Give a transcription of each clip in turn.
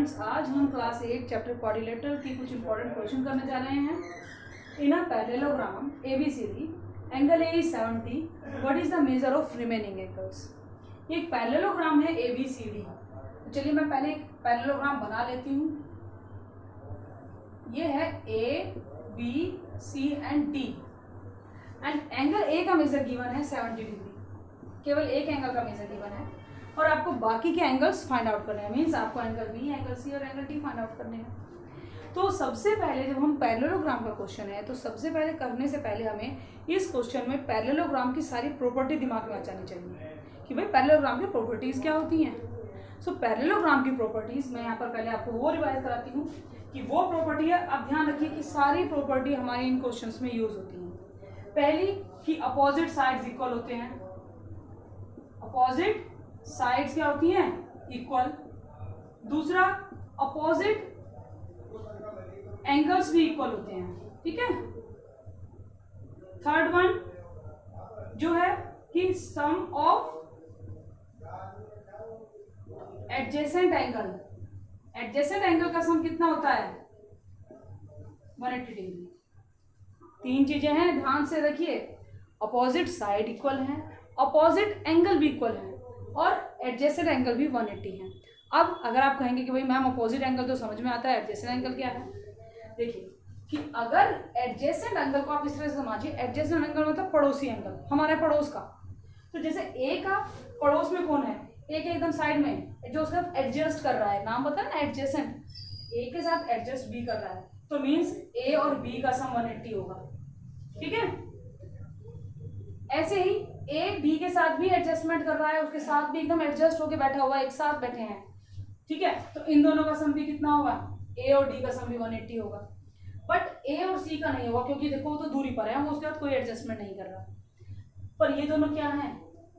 Students, आज हम class 8 chapter quadrilateral की कुछ इंपॉर्टेंट क्वेश्चन करने जा रहे हैं। In a parallelogram ABCD, angle A is 70. What is the measure of remaining angles? ये एक पैरेललोग्राम है ABCD। तो चलिए मैं पहले एक पैरेललोग्राम बना लेती हूँ। ये है A, B, C and D and angle A का मेजर गिवन है 70 डिग्री। केवल एक एंगल का मेजर गिवन है और आपको बाकी के एंगल्स फाइंड आउट करने हैं। मीन्स आपको एंगल B, एंगल C और एंगल D फाइंड आउट करने हैं। तो सबसे पहले जब हम पैरेललोग्राम का क्वेश्चन है तो सबसे पहले करने से पहले हमें इस क्वेश्चन में पैरेललोग्राम की सारी प्रॉपर्टी दिमाग में आ जानी चाहिए कि भाई पैरेललोग्राम की प्रॉपर्टीज क्या होती हैं। सो पैरेललोग्राम की प्रॉपर्टीज मैं यहाँ पर पहले आपको वो रिवाइज कराती हूँ कि वो प्रॉपर्टी है। अब ध्यान रखिए कि सारी प्रॉपर्टी हमारी इन क्वेश्चंस में यूज होती हैं। पहली कि अपोजिट साइड्स इक्वल होते हैं। अपोजिट साइड्स क्या होती हैं? इक्वल। दूसरा, अपोजिट एंगल्स भी इक्वल होते हैं। ठीक है। थर्ड वन जो है कि sum of adjacent angle, adjacent angle का सम कितना होता है? 180 डिग्री। तीन चीजें हैं, ध्यान से रखिए। अपोजिट साइड इक्वल है, अपोजिट एंगल भी इक्वल है और एडजेसेंट एंगल भी 180 है। अब अगर आप कहेंगे कि भाई मैम अपोजिट एंगल तो समझ में आता है, एडजेसेंट एंगल क्या है? देखिए कि अगर एडजेसेंट एंगल को आप इस तरह से समझिए, एडजेसेंट एंगल मतलब पड़ोसी एंगल, हमारे पड़ोस का। तो जैसे ए का पड़ोस में कौन है? ए के एकदम साइड में जो उसका एडजस्ट कर रहा है, नाम पता है ना, एडजेसेंट। ए के साथ एडजस्ट बी कर रहा है तो मीन्स ए और बी का सम 180 होगा। ठीक है। ऐसे ही ए बी के साथ भी एडजस्टमेंट कर रहा है, उसके साथ भी एकदम एडजस्ट होके बैठा हुआ है, एक साथ बैठे हैं। ठीक है। तो इन दोनों का सम भी कितना होगा? ए और डी का सम भी 180 होगा। बट ए और सी का नहीं होगा क्योंकि देखो वो तो दूरी पर है, वो उसके साथ कोई एडजस्टमेंट नहीं कर रहा। पर ये दोनों क्या है?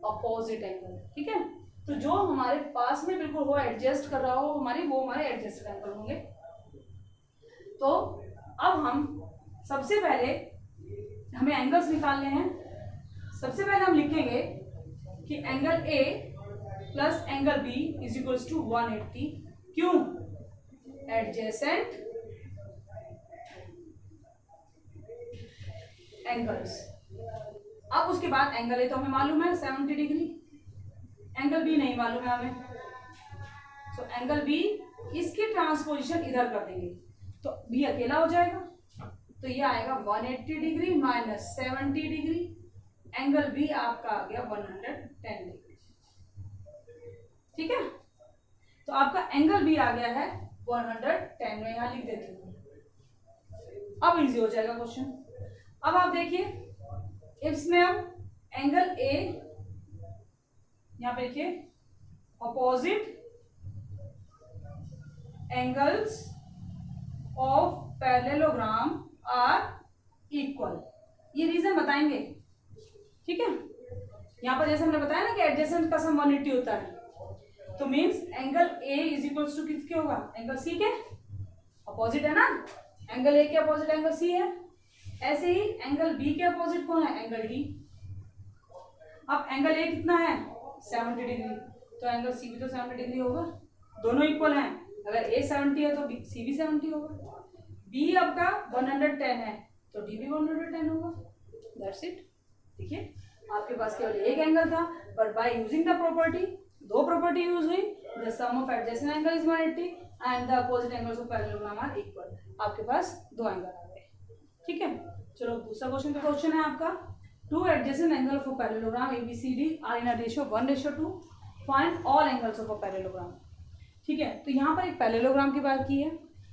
Opposite angle. ठीक है। तो जो हमारे पास में बिल्कुल हो, एडजस्ट कर रहा हो वो हमारे एडजस्टेड एंगल होंगे। तो अब हम सबसे पहले हमें एंगल्स निकालने हैं। सबसे पहले हम लिखेंगे कि angle A plus angle B is equals to 180। क्यों? Adjacent angles. अब उसके बाद एंगल A तो हमें मालूम है 70 डिग्री, एंगल B नहीं मालूम है हमें। सो एंगल B इसकी ट्रांसपोजिशन इधर कर देंगे तो B अकेला हो जाएगा। तो ये आएगा 180 degree minus 70 degree. Angle B आपका आ गया 110 डिग्री। ठीक है। तो आपका एंगल B आ गया है 110। में यहां लिख देती हूँ। अब इजी हो जाएगा क्वेश्चन। अब आप देखिए इसमें अब एंगल A यहां पे देखिए opposite angles of parallelogram are equal. ये रीजन बताएंगे। ठीक है। यहां पर जैसे हमने बताया ना कि एडजेसेंट का सम 180 होता है, तो means angle A is equals to किसके होगा? एंगल C के। अपोजिट है ना, एंगल A के अपोजिट एंगल C है। ऐसे ही एंगल B के अपोजिट कौन है? Angle D। अब एंगल A कितना है? 70 डिग्री। तो एंगल C भी तो 70 डिग्री होगा, दोनों इक्वल हैं। अगर A 70 है तो C भी 70 होगा। B आपका 110 है तो D भी 110 होगा। That's it. ठीक है। आपके पास केवल एक एंगल था, पर बाय यूजिंग द प्रॉपर्टी दो प्रॉपर्टी यूज हुई। The sum of adjacent angle is 180 and the opposite angles of parallelogram are equal. आपके पास दो एंगल आ गए। ठीक है। चलो दूसरा क्वेश्चन है आपका। Two adjacent angle of a parallelogram ABCD are in a ratio 1:2। Find all angles of a parallelogram. ठीक है। तो यहाँ पर एक पैरेललोग्राम की बात की है।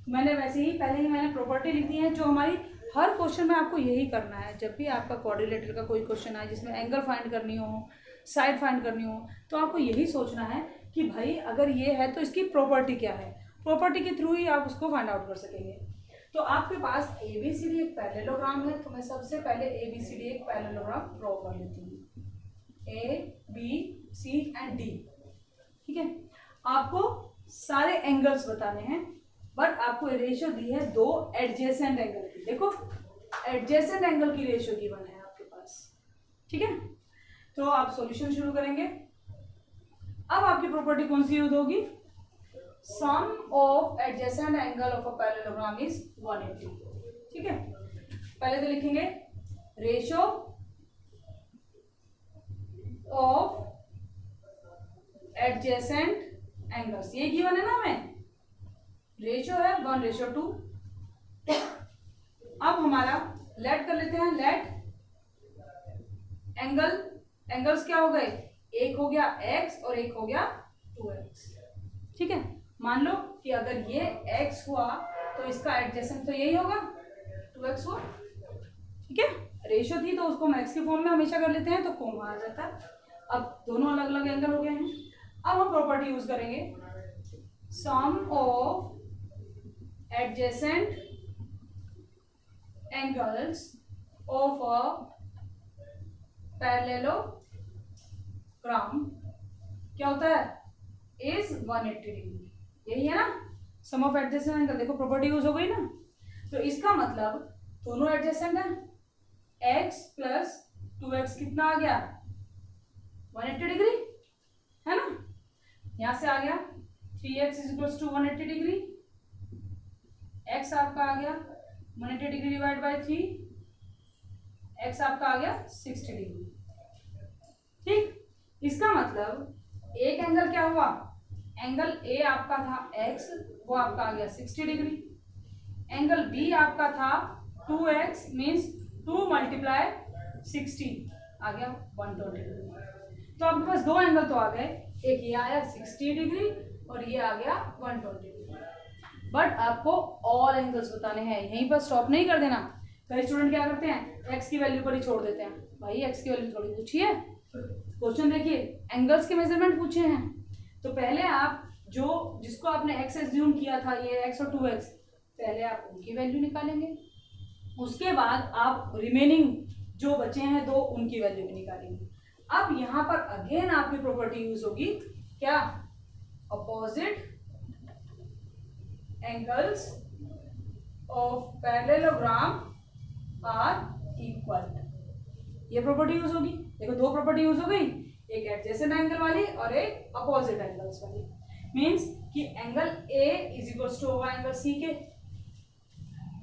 मैंने वैसे ही पहले ही मैंने प्रॉपर्टी लिख दी है जो हमारी हर क्वेश्चन में आपको यही करना है। जब भी आपका क्वाड्रिलेटरल का कोई क्वेश्चन आए जिसमें एंगल फाइंड करनी हो, साइड फाइंड करनी हो, तो आपको यही सोचना है कि भाई अगर ये है तो इसकी प्रॉपर्टी क्या है। प्रॉपर्टी के थ्रू ही आप उसको फाइंड आउट कर सकेंगे। तो आपके पास ABCD एक पैरेललोग्राम है, तो मैं सबसे पहले ABCD एक पैरेललोग्राम ड्रॉ कर लेती हूँ। A, B, C and D। ठीक है। आपको सारे एंगल्स बताने हैं, बट आपको रेशियो दी है दो एडजेसेंट एंगल की। देखो एडजेसेंट एंगल की रेशियो गिवन है आपके पास। ठीक है। तो आप सॉल्यूशन शुरू करेंगे। अब आपकी प्रॉपर्टी कौन सी यूज होगी? Sum of adjacent angle of a parallelogram is 180। ठीक है, पहले तो लिखेंगे रेशो ऑफ एडजेसेंट एंगल्स, ये गिवन है ना हमें, रेशो है 1:2। अब हमारा लेट कर लेते हैं, लेट एंगल्स क्या हो गए, एक हो गया x और एक हो गया 2x। ठीक है, मान लो कि अगर ये x हुआ तो इसका एडजेसेंट तो यही होगा, 2x हुआ। ठीक है, रेशियो थी तो उसको हम x के फॉर्म में हमेशा कर लेते हैं तो कोमा आ जाता है। अब दोनों अलग अलग एंगल हो गए हैं। अब हम प्रॉपर्टी यूज करेंगे, sum of adjacent angles of a parallelogram क्या होता है, इज 180 डिग्री। यही है ना सम ऑफ एडजेसेंट एंगल। देखो प्रॉपर्टी यूज हो गई ना, तो इसका मतलब दोनों एडजेसेंट है, x प्लस 2x कितना आ गया, 180 डिग्री है ना। यहां से आ गया 3x is equal to 180 degree, x आपका आ गया 180 डिग्री डिवाइड बाय 3, x आपका आ गया 60 डिग्री। ठीक, इसका मतलब एक एंगल क्या हुआ, एंगल A आपका था x, वो आपका आ गया 60 डिग्री। एंगल B आपका था 2x मीन्स 2 मल्टीप्लाई 60 आ गया 120 डिग्री। तो आपके पास दो एंगल तो आ गए, एक ये आया 60 डिग्री और ये आ गया 120 डिग्री। बट आपको ऑल एंगल्स बताने हैं, यहीं पर स्टॉप नहीं कर देना। कई स्टूडेंट क्या करते हैं, एक्स की वैल्यू पर ही छोड़ देते हैं। भाई एक्स की वैल्यू थोड़ी पूछी है, क्वेश्चन देखिए एंगल्स के मेजरमेंट पूछे हैं, तो पहले आप जिसको आपने एक्स एज्यूम किया था, ये एक्स और 2x, पहले आप उनकी वैल्यू निकालेंगे, उसके बाद आप रिमेनिंग जो बचे हैं दो उनकी वैल्यू भी निकालेंगे। अब यहाँ पर अगेन आपकी प्रॉपर्टी यूज होगी क्या, opposite angles of parallelogram are equal, ये प्रॉपर्टी यूज होगी। देखो दो प्रॉपर्टी यूज हो गई, एक एडजेसेंट एंगल वाली और एक अपोजिट एंगल्स वाली। मींस कि angle A is equal to होगा एंगल C के,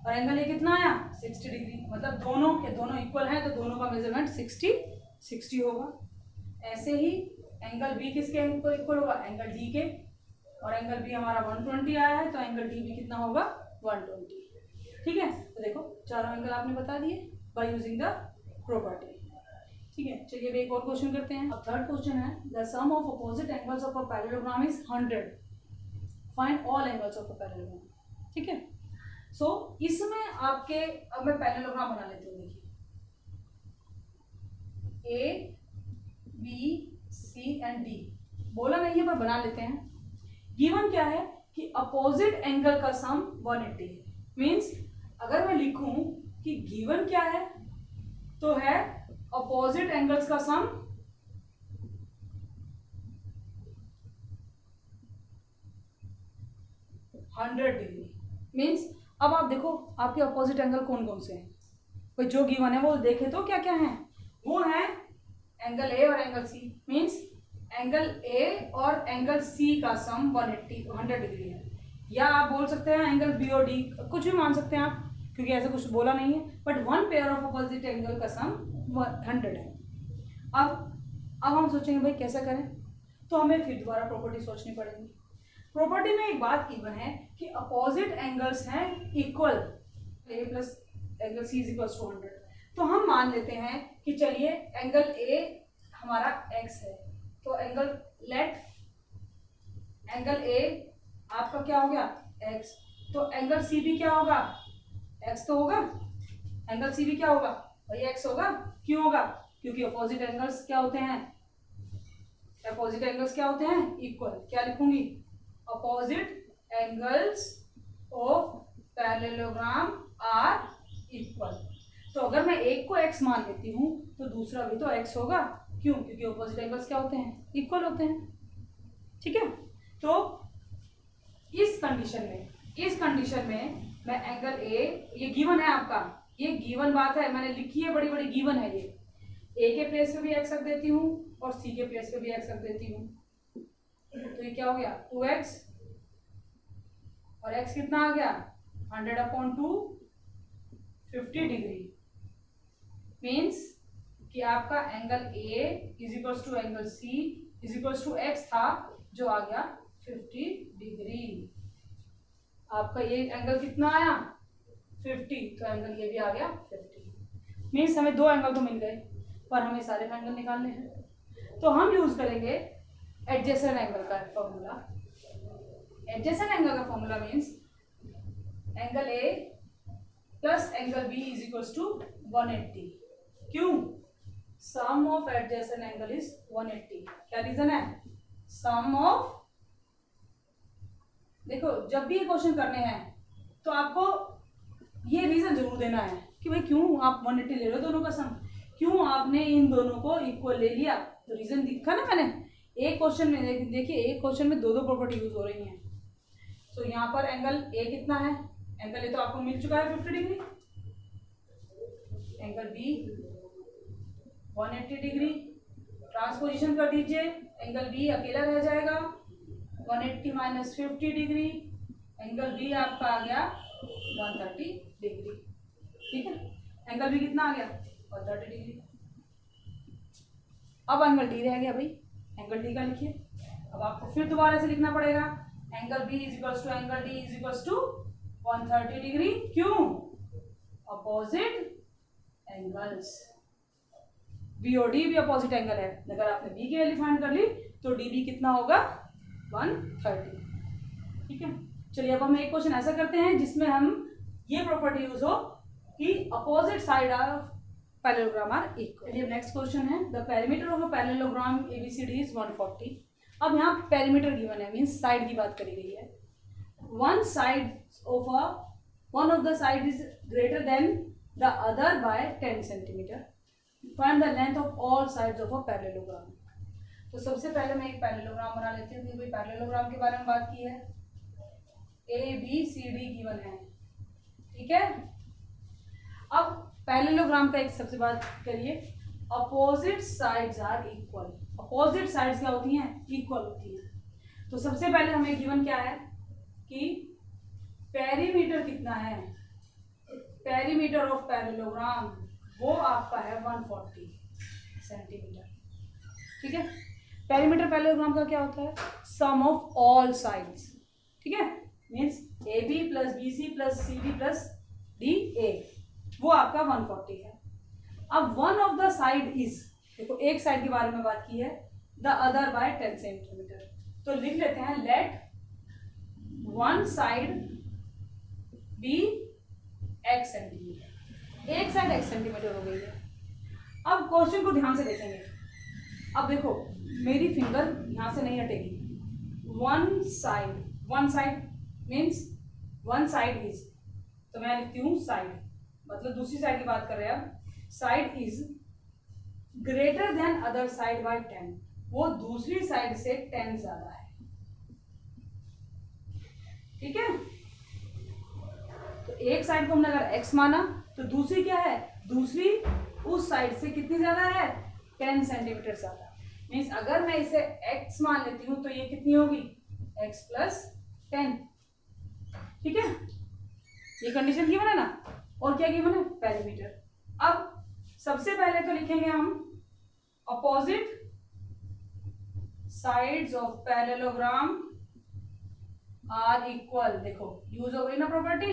और एंगल A कितना आया 60 डिग्री, मतलब दोनों के दोनों इक्वल हैं तो दोनों का मेजरमेंट 60 होगा। ऐसे ही एंगल B किसके इक्वल होगा, एंगल D के, और एंगल B हमारा 120 आया है तो एंगल D भी कितना होगा 120। ठीक है, तो देखो चारों एंगल आपने बता दिए बाय यूजिंग द प्रॉपर्टी। ठीक है, चलिए अब एक और क्वेश्चन करते हैं। अब थर्ड क्वेश्चन है, the sum of opposite angles of a parallelogram is 100, find all angles of a parallelogram. ठीक है, सो इसमें आपके, अब मैं पैरेललोग्राम बना लेती हूँ। देखिए A B C and D बोला नहीं है पर बना लेते हैं। गिवन क्या है कि अपोजिट एंगल का सम 180 है। मीन्स अगर मैं लिखूं कि गिवन क्या है, तो है अपोजिट एंगल्स का सम 100 डिग्री। मीन्स अब आप देखो आपके अपोजिट एंगल कौन कौन से हैं, कोई जो गिवन है वो देखे तो क्या क्या है, वो है एंगल A और angle C। Means angle A और एंगल C का सम 100 डिग्री है, या आप बोल सकते हैं एंगल B और D, कुछ भी मान सकते हैं आप, क्योंकि ऐसा कुछ बोला नहीं है, but one pair of opposite angle का सम 100 है। अब हम सोचेंगे भाई कैसा करें, तो हमें फिर दोबारा प्रॉपर्टी सोचनी पड़ेगी। प्रॉपर्टी में एक बात गिवन है कि अपोजिट एंगल्स हैं equal, A plus angle C is equal to 100, तो हम मान लेते हैं कि चलिए एंगल A हमारा x है, तो लेट एंगल A आपका क्या हो गया x, तो एंगल C भी क्या होगा x तो होगा, एंगल C भी क्या होगा भाई x होगा। क्यों होगा, क्योंकि अपोजिट एंगल्स क्या होते हैं, अपोजिट एंगल्स क्या होते हैं इक्वल। क्या लिखूंगी, opposite angles of parallelogram are equal. तो अगर मैं एक को x मान लेती हूँ तो दूसरा भी तो x होगा, क्यों, क्योंकि अपोजिट एंगल्स क्या होते हैं इक्वल होते हैं। ठीक है, तो इस कंडीशन में मैं एंगल A, ये गिवन है आपका, ये गिवन बात है, मैंने लिखी है, बड़ी बड़ी गिवन है, ये A के प्लेस पे भी x रख देती हूँ और C के प्लेस पे भी x रख देती हूँ, तो ये क्या हो गया 2x और x कितना आ गया 100/2 50 डिग्री। मीन्स कि आपका angle A is equals to angle C is equals to x था जो आ गया 50 डिग्री। आपका ये एंगल कितना आया 50, तो एंगल ये भी आ गया 50। मीन्स हमें दो एंगल तो मिल गए पर हमें सारे एंगल निकालने हैं, तो हम यूज करेंगे एडजेसेंट एंगल का फॉर्मूला। एडजेसेंट एंगल का formula means angle A plus angle B is equals to 180। क्यों? Sum of adjacent angle is 180। क्या रीजन है? सम ऑफ, देखो जब भी ये क्वेश्चन करने हैं तो आपको ये रीजन जरूर देना है कि भाई क्यों आप 180 ले रहे हो दोनों का सम, क्यों आपने इन दोनों को इक्वल ले लिया। तो रीजन दिखा ना मैंने, एक क्वेश्चन में देखिए, एक क्वेश्चन में दो दो प्रॉपर्टी यूज हो रही हैं। तो यहाँ पर एंगल A कितना है, एंगल A तो आपको मिल चुका है 50 degree, angle B 180 degree. Transposition कर दीजिए, एंगल B अकेला रह जाएगा, 180 माइनस 50 डिग्री, एंगल B आपका आ गया 130 डिग्री। ठीक है, एंगल B कितना आ गया 130 डिग्री। अब एंगल D रह गया भाई, एंगल D का लिखिए। अब आपको फिर दोबारा से लिखना पड़ेगा angle B is equals to angle D is equals to 130 degree. क्यों? अपोजिट एंगल्स, B और D भी अपोजिट एंगल है। अगर आपने B की वैल्यू फाइंड कर ली तो DB कितना होगा 130। ठीक है, चलिए अब हम एक क्वेश्चन ऐसा करते हैं जिसमें हम ये प्रॉपर्टी यूज हो कि opposite side of parallelogram are equal. चलिए नेक्स्ट क्वेश्चन है, the perimeter of a parallelogram ABCD is 140। अब यहाँ पेरीमीटर गिवन है, मींस साइड की बात करी गई है। One of the side is greater than the other by 10 centimetre. Find the length of all sides of a parallelogram. तो सबसे पहले मैं एक पैरेललोग्राम बना लेती हूँ क्योंकि पैरेललोग्राम के बारे में बात की है। ABCD गिवन है, ठीक है। अब पैरेललोग्राम का एक सबसे बात करिए, opposite sides are equal. Opposite sides क्या होती हैं? इक्वल होती हैं। तो सबसे पहले हमें गिवन क्या है कि पेरीमीटर कितना है, पेरीमीटर ऑफ पैरेललोग्राम वो आपका है 140 सेंटीमीटर। ठीक है, पेरीमीटर पैरेललोग्राम का क्या होता है? सम ऑफ ऑल साइड्स। ठीक है, means AB plus BC plus CD plus DA, वो आपका 140 है। अब one of the side is, देखो एक साइड के बारे में बात की है, द अदर बाय 10 सेंटीमीटर। तो लिख लेते हैं let one side be x centimetre. एक साइड x सेंटीमीटर हो गई है। अब क्वेश्चन को ध्यान से देखेंगे। अब देखो मेरी फिंगर यहां से नहीं हटेगी। One side means one side is, तो मैं लिखती हूँ साइड, मतलब दूसरी साइड की बात कर रहे हैं। अब side is greater then other side by 10, वो दूसरी साइड से 10 ज्यादा है। ठीक है, तो एक साइड को हमने अगर x माना तो दूसरी क्या है, दूसरी उस साइड से कितनी ज्यादा है, 10 सेंटीमीटर ज्यादा। मीन्स अगर मैं इसे x मान लेती हूं तो ये कितनी होगी, x प्लस 10। ठीक है, ये कंडीशन गिवन है ना। और क्या गिवन है, पेरीमीटर। अब सबसे पहले तो लिखेंगे हम opposite sides of parallelogram are equal. देखो यूज हो गई ना प्रॉपर्टी,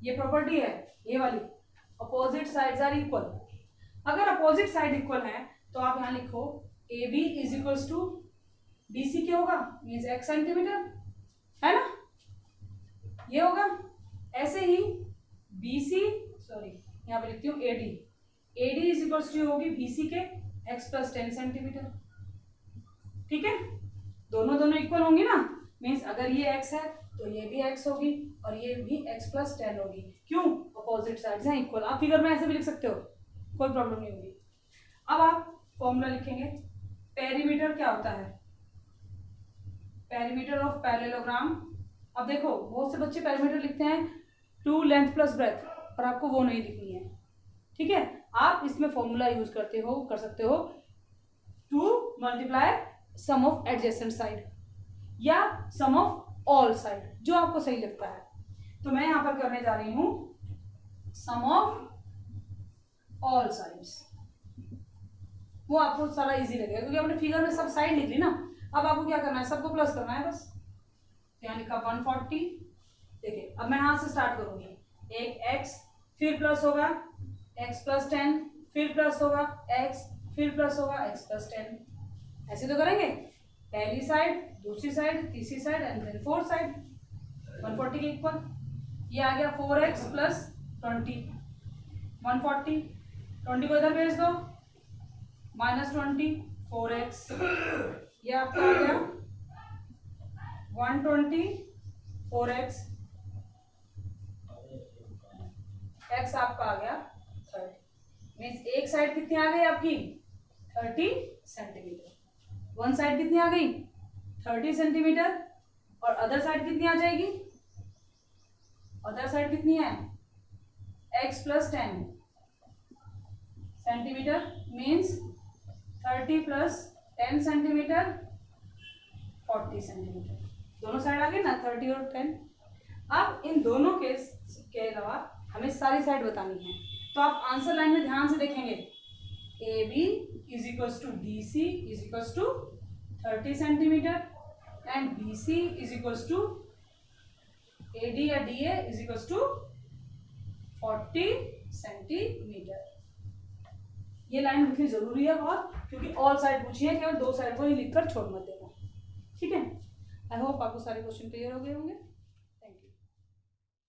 ये प्रॉपर्टी है ये वाली, अपोजिट साइड्स आर इक्वल। अगर अपोजिट साइड इक्वल है तो आप यहां लिखो AB is equals to BC क्या होगा, मीन्स x सेंटीमीटर, है ना, ये होगा। ऐसे ही BC, सॉरी यहाँ पे लिखती हूँ AD इज इक्वल्स टू होगी BC के x प्लस 10 सेंटीमीटर। ठीक है, दोनों इक्वल होंगी ना, मीन्स अगर ये x है तो ये भी x होगी और ये भी x प्लस 10 होगी। क्यों, अपोजिट साइड्स हैं इक्वल। आप फिगर में ऐसे भी लिख सकते हो, कोई प्रॉब्लम नहीं होगी। अब आप फॉर्मूला लिखेंगे, पेरीमीटर क्या होता है, पेरीमीटर ऑफ पैरेललोग्राम। अब देखो बहुत से बच्चे पेरीमीटर लिखते हैं 2 लेंथ प्लस ब्रेथ, और आपको वो नहीं लिखनी है। ठीक है, आप इसमें फॉर्मूला यूज कर सकते हो 2 multiply sum of adjacent side या सम ऑफ ऑल साइड, जो आपको सही लगता है। तो मैं यहां पर करने जा रही हूं सम ऑफ ऑल साइड्स, वो आपको सारा इजी लगेगा क्योंकि आपने फिगर में सब साइड लिख ली ना। अब आपको क्या करना है, सबको प्लस करना है बस। यहाँ लिखा 140। देखिए अब मैं यहां से स्टार्ट करूंगी, एक x फिर प्लस होगा x प्लस 10, फिर प्लस होगा x, फिर प्लस होगा x प्लस 10। ऐसे तो करेंगे, पहली साइड, दूसरी साइड, तीसरी side and then fourth side 140 के इक्वल। ये आ गया 4x प्लस 20, 140, 20 को इधर भेज दो, -20 4x, ये आपका आ गया 120 4x, x आपका आ गया 30। मीन्स एक साइड कितनी आ गई आपकी 30 सेंटीमीटर, वन साइड कितनी आ गई 30 सेंटीमीटर, और अदर साइड कितनी आ जाएगी, अदर साइड कितनी है x plus 10 centimetre, means 30 plus 10 centimetre 40 centimetre. दोनों साइड आ गए ना 30 और 10। अब इन दोनों केस के अलावा हमें सारी साइड बतानी है, तो आप आंसर लाइन में ध्यान से देखेंगे, A B is equals to D C is equals to 30 centimetre and B C is equals to A D या D A is equals to 40 centimetre. ये लाइन लिखनी जरूरी है बहुत, क्योंकि ऑल साइड पूछी है, केवल दो साइड को ही लिखकर छोड़ मत देना। ठीक है, आई होप आपको सारे क्वेश्चन क्लियर हो गए होंगे।